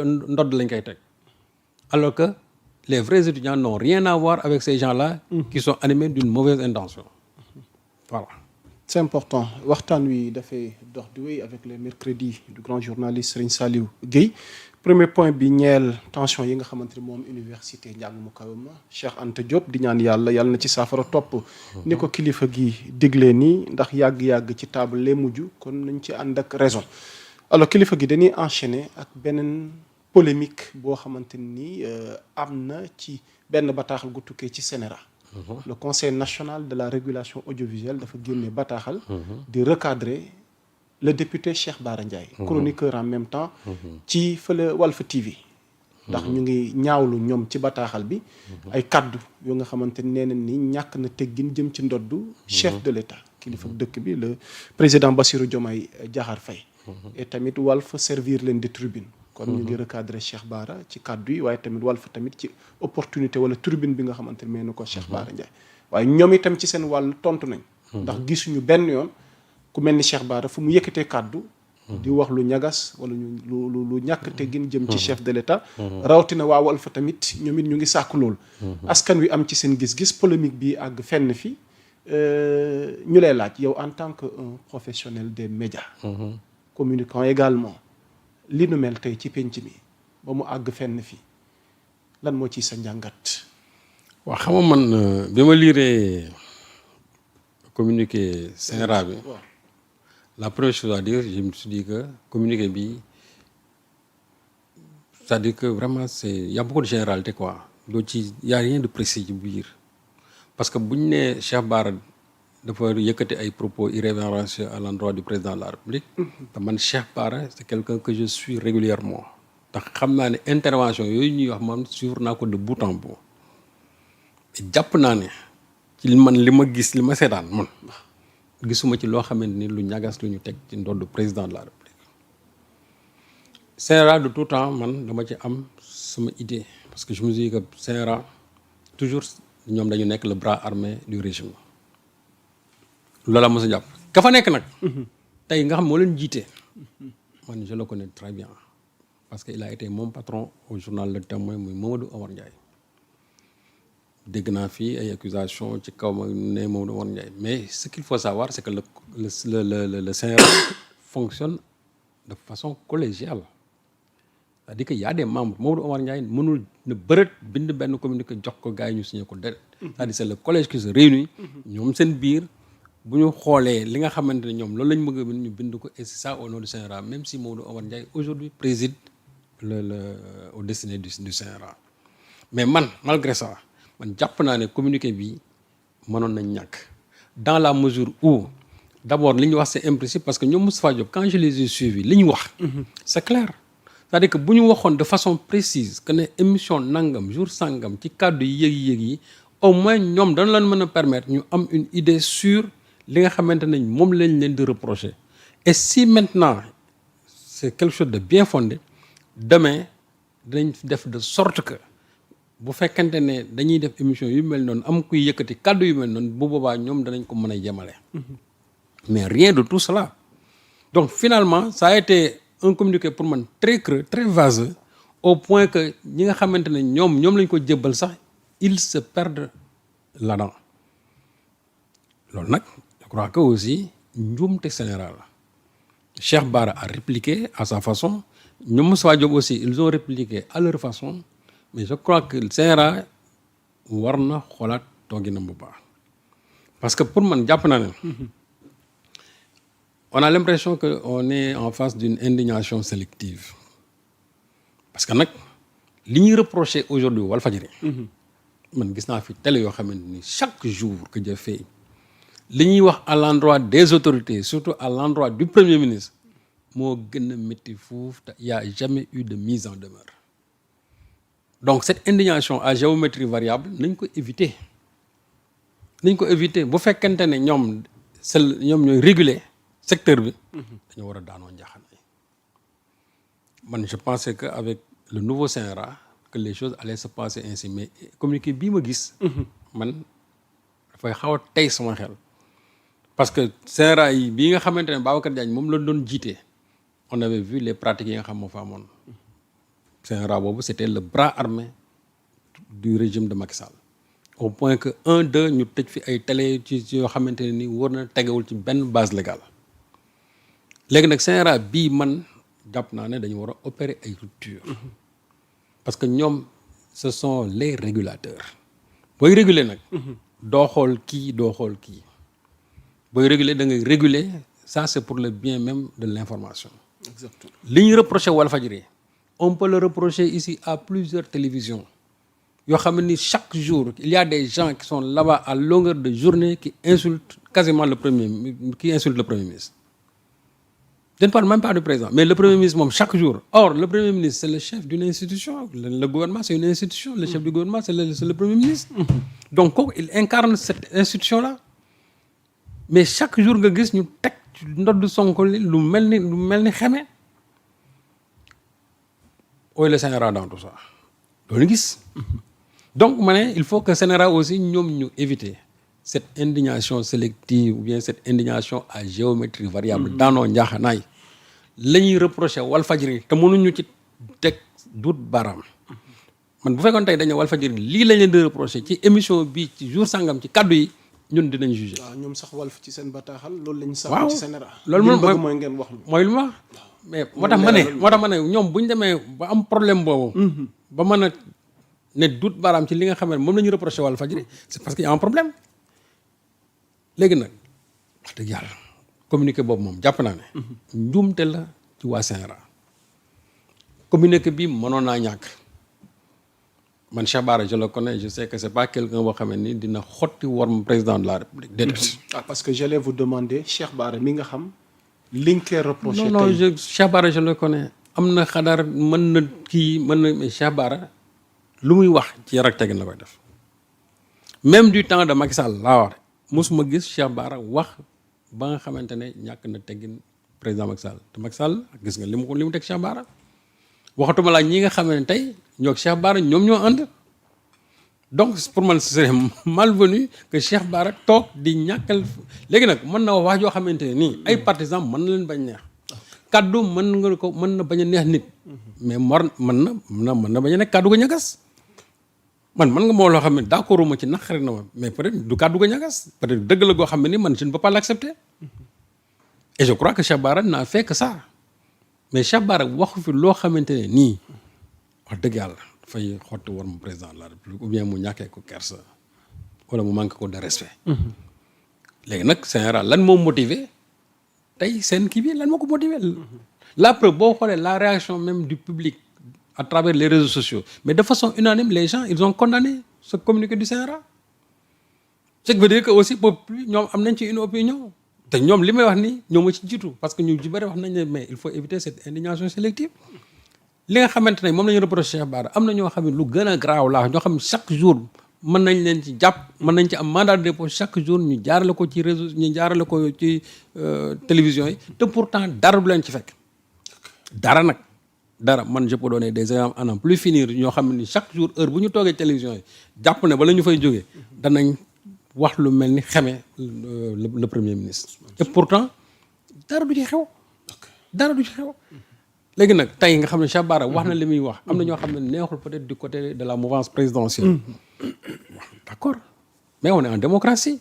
ndodd lañ koy teg alors que les vrais étudiants n'ont rien à voir avec ces gens-là qui sont animés d'une mauvaise intention voilà. C'est important waxtaan wi dafay dox di wéy avec les mercredis du grand journaliste Serigne Saliou Guèye premier point bi ñeel tension yi nga xamante ni moom université njàng mu kaw ma Cheikh Anta Diop di ñaan yàlla na ci saafara topp ni ko kilifa gi diglee nii ndax yàgg-yàgg ci table lay mujj kon nañ ci ànd ak raison. Alors kilifa gi dañuy enchaîner ak beneen polémique boo xamante ni am na ci benn bataaxal gu tukkee ci CNRA. Le conseil national de la régulation audiovisuelle dafa génne bataaxal di recadrer le député Cheikh Bara Ndiaye chroniqueur en même temps ci fële Walf TV ndax ñu ngi ñaawlu ñoom ci bataaxal bi ay kaddu yoo nga xamante nee na ni ñàkk na teggin jëm ci ndoddu chef de l'État kilifa dëkk bi le président Bassirou Diomaye Diakhar Faye et tamit Walf servir leen de tribune kon ñu ngi recadrer Cheikh Bara ci kaddu yi waaye tamit Walf tamit ci opportunité wala tribune bi nga xamante ne may na ko Cheikh Bara Ndiaye waaye ñoom itam ci seen wàll tontu nañ ndax gisuñu benn yoon ku mel ni Cheikh Bara fu mu yëkkatee kaddu di wax lu ñagas wala lu ñàkk teggin jëm ci chef de l'État rawatina waa Walf tamit ñoom it ñu ngi sàkk loolu askan wi am ci seen gis-gis polémique bi àgg fenn fi ñu lay laaj yow en tant que un professionnel des médias communicant également li nu mel tey ci penc mi ba mu àgg fenn fi lan moo ciy sa njàngat. waaw xam nga man bi ma liiree communiqué CNRA bi la première chose à dire je me suis dit que communiqué bi c'est-à-dire que vraiment y a beaucoup de généralité quoi doo ci y a rien de précis ci biir parce que bu ñu nee Cheikh Bara dafa yëkkati ay propos irrévérencieux à l'endroit du président de la République te man Cheikh Bara c'est quelqu'un que je suis régulièrement ndax xam naa ne intervention yooyu ñuy wax man suivre naa ko de bout en bout jàpp naa ne ci man li ma gis li ma seetaan man gisuma ci loo xamante ni lu ñagas lu ñu teg ci ndodd président de la République CNRA de tout temps man dama ci am sama idée parce que je me dis que CNRA toujours ñoom dañu nekk le bras armé du régime loolu la mos a jàpp ka fa nekk nag tey nga xam moo leen jiite man je le connais très bien parce que il a été mon patron au journal Le Témoin muy Mamadou Omar Ndiaye dégg naa fii ay accusations ci kaw ma ne Mamadou Omar Ndiaye mais ce qu'il faut savoir c'est que le CNRA fonctionne de façon collégiale c'est-à-dire que y a des membres Mamadou Omar Ndiaye mënul ne bërët bind benn communiqué jox ko gars yi ñu signé ko déedéet c'est-à-dire c'est le collège qui se réunit ñoom seen biir bu ñu xoolee li nga xamante ne ñoom loolu lañ bëgg a bind ñu bind ko et c'est ça au nom du CNRA même si Mamadou Omar Ndiaye aujourd'hui préside au destiné du CNRA mais man malgré ça man jàpp naa ne communiqué bi mënoon nañ ñàkk dans la mesure où d'abord li ñu wax c'est imprécis parce que ñoom Moustapha Diop quand je les ai suivis li ñu wax c'est clair c'est-à-dire que bu ñu waxoon de façon précise que ne émission nangam jour sangam ci kàddu yi yëg-yëg yi au moins ñoom dañu leen mën a permettre ñu am une idée sur li nga xamante ne moom lañ leen di reprocher et si maintenant c'est quelque chose de bien fondé demain dinañ def de sorte que bu fekkente ne dañuy def émission yu mel noonu am kuy yëkkati kàddu yu mel noonu bu boobaa ñoom danañ ko mën a yemale mais rien de tout cela donc finalement ça a été un communiqué pour man très creux très vaseux au point que ñi nga xamante ne ñoom lañ ko jébbal sax ils se perdent là-dedans loolu nag je crois que aussi njuumte général la Cheikh Bara a répliqué à sa façon ñoom Moustapha Diop aussi ils ont répliqué à leur façon mais je crois que CNRA war na xoolaat tooginam bu baax parce que pour man jàpp naa ne on a l'impression que on est en face d'une indignation sélective parce que nag li ñuy reprocher aujourd'hui Walfadjri man gis naa fi télé yoo xamante ni chaque jour que Dieu fait li ñuy wax à l'endroit des autorités surtout à l'endroit du premier ministre moo gën a métti foofu te y a jamais eu de mise en demeure donc cette indignation à géométrie variable nañ ko éviter bu fekkente ne ñoom ñooy réguler secteur bi dañu war a daanoo njaaxanaay man je pensais que avec le nouveau CNRA que les choses allaient se passer ainsi mais communiqué bii ma gis man dafay xaw a tey sama xel parce que CNRA yi bii nga xamante ne Babacar Diagne moom la doon jiite on avait vu les pratiques yi nga xam moo fa amoon CNRA boobu c'était le bras armé du régime de Macky Sall au point que 2 ñu tëj fi ay télé ci yoo xamante ne ni war na tegewul ci benn base légale léegi nag CNRA bii man jàpp naa ne dañu war a opérer ay rupture parce que ñoom ce sont les régulateurs booy réguler nag doo xool kii doo xool kii booy réguler da ngay réguler ça c'est pour le bien même de l'information. Exactement. li ñu reproché Walfadjri on peut le reprocher ici à plusieurs télévisions yoo xam ne ni chaque jour il y a des gens qui sont là-bas à longueur de journée qui insultent quasiment le premier ministre. Je ne parle même pas du président mais le premier ministre moom chaque jour. Or le premier ministre c'est le chef d'une institution le gouvernement c'est une institution le chef du gouvernement c'est le premier ministre. Donc kooku il incarne cette institution-là mais chaque jour nga gis ñu teg ndodd Sonko li lu mel ni xeme. ooy le CNRA dans tout ça loolu gis. Donc ma ne il faut que CNRA aussi ñoom ñu éviter cette indignation sélective ou bien cette indignation à géométrie variable daanoo njaaxanaay la ñuy reprocher Walfadjri te mënuñu ci teg duut baaraam man bu fekkoon tey dañu Walfadjri lii lañ leen di reprocher ci émission bi ci jour sangam ci kaddu yi ñun dinañ juger. waaw ñoom sax Walf ci seen bataaxal loolu lañ sax waaw ci CNRA. loolu moom mooy ngeen wax ñu. mooy lu ma mais moo tax ma ne ñoom bu ñu demee ba am problème boobu. ba mën a ne duut baaraam ci li nga xam ne moom la ñu reproché Walfadjri c'est parce qu'il y a un problème léegi nag wax dëgg yàlla communiqué boobu moom jàpp naa ne. njuumte la ci waa CNRA communiqué bi mënoon naa ñàkk man Cheikh Bara je le connais je sais que c'est pas quelqu'un boo xam ne ni dina xotti worm président de la République déedéet. Parce que j'allais vous demander Cheikh Bara mi nga xam liñ koy reproché. non Cheikh Bara je le connais am na xadar mën na mais Cheikh Bara lu muy wax ci yar ak teggin la koy def même du temps de Macky Sall laa wax mosuma gis Cheikh Bara wax ba nga xamante ne ñàkk na teggin président Macky Sall te Macky Sall gis nga li mu teg Cheikh Bara waxatuma laa ñi nga xam ne tey ñoo Cheikh Bara ñoom ñoo ànd donc pour man ce serait malvenu que Cheikh Bara toog di ñàkkal léegi nag mën na wax joo xamante ne nii ay partisans mën na leen bañ neex kaddu mën na bañ a neex nit mais mën na bañ a nekk kaddu ga ñagas man nga moo loo xam ne d'accord ma ci naqari na ma mais peut-être du kaddu ga ñagas peut-être dëgg la goo xam ne ni man je ne peux pas l'accepter et je crois que Cheikh Bara n'a fait que ça mais Cheikh Bara waxu fi loo xamante ne nii wax dëgg yàlla dafay xotti war mu président de la République ou bien mu ñàkkee ko kersa wala mu manque ko de respect léegi nag CNRA lan moo motivé tey seen kii bi lan moo ko motivé la preuve boo xoolee la réaction même du public à travers les réseaux sociaux mais de façon unanime les gens ils ont condamné ce communiqué du CNRA ce qui veut dire que aussi peuple ñoom am nañ ci une opinion te ñoom li may wax ni ñoom ma ci jiitu parce que ñu ci bëri wax nañ ne mais il faut éviter cette indignation sélective li nga xamante ne moom la ñu reproché Cheikh Bara am na ñoo xam ne lu gën a graaw laa ñoo xam ne chaque jour mën nañ leen ci jàpp mën nañ ci am mandat de dépôt chaque jour ñu jaarale ko ci réseau ñu jaarale ko ci télévision yi te pourtant dara du leen ci fekk dara man je peux donner des exemples à n'en plus finir ñoo xam ne chaque jour heure bu ñu toogee télévision yi jàpp ne bala ñu fay jógee danañ wax lu mel ni xeme le premier ministre et pourtant dara du ci xew léegi nag tey nga xam ne Cheikh Bara wax na li muy wax am na ñoo xam ne neexul peut-être du côté de la mouvance présidentielle d'accord mais on est en démocratie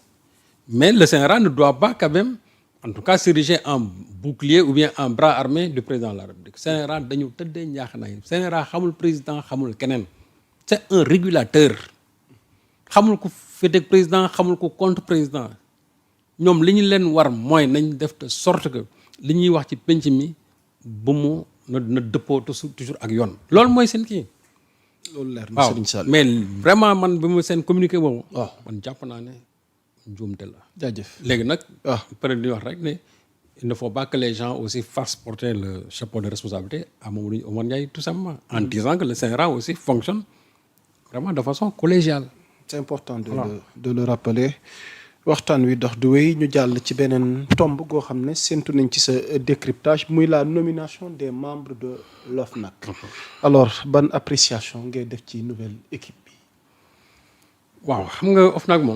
mais le CNRA ne doit pas quand même en tout cas s'ériger en bouclier ou bien en bras armé du président de la République CNRA dañu tëddee njaaxanaay CNRA xamul président xamul keneen c'est un régulateur xamul ko féeteeg président xamul ko contre président ñoom li ñu leen war mooy nañ def de sorte que li ñuy wax ci penc mi bu mu na dëppoo toujours ak yoon loolu mooy seen kii. loolu leer na Serigne Sall mais vraiment man bi mu seen communiqué boobu. waaw man jàpp naa ne njuumte la. jaajëf léegi nag. peut-être di wax rek ne il ne faut pas que les gens aussi fassent porter le chapeau de responsabilité à Mamadou Oumar Ndiaye tout simplement. En disant que le CNRA aussi fonctionne vraiment de façon collégiale. C'est important de le rappeler. waxtaan wi dox du wéy ñu jàll ci beneen tomb goo xam ne séntu nañ ci sa décryptage muy la nomination des membres de l'OFNAC. alors ban appréciation ngay def ci nouvelle équipe bi. waaw xam nga OFNAC moom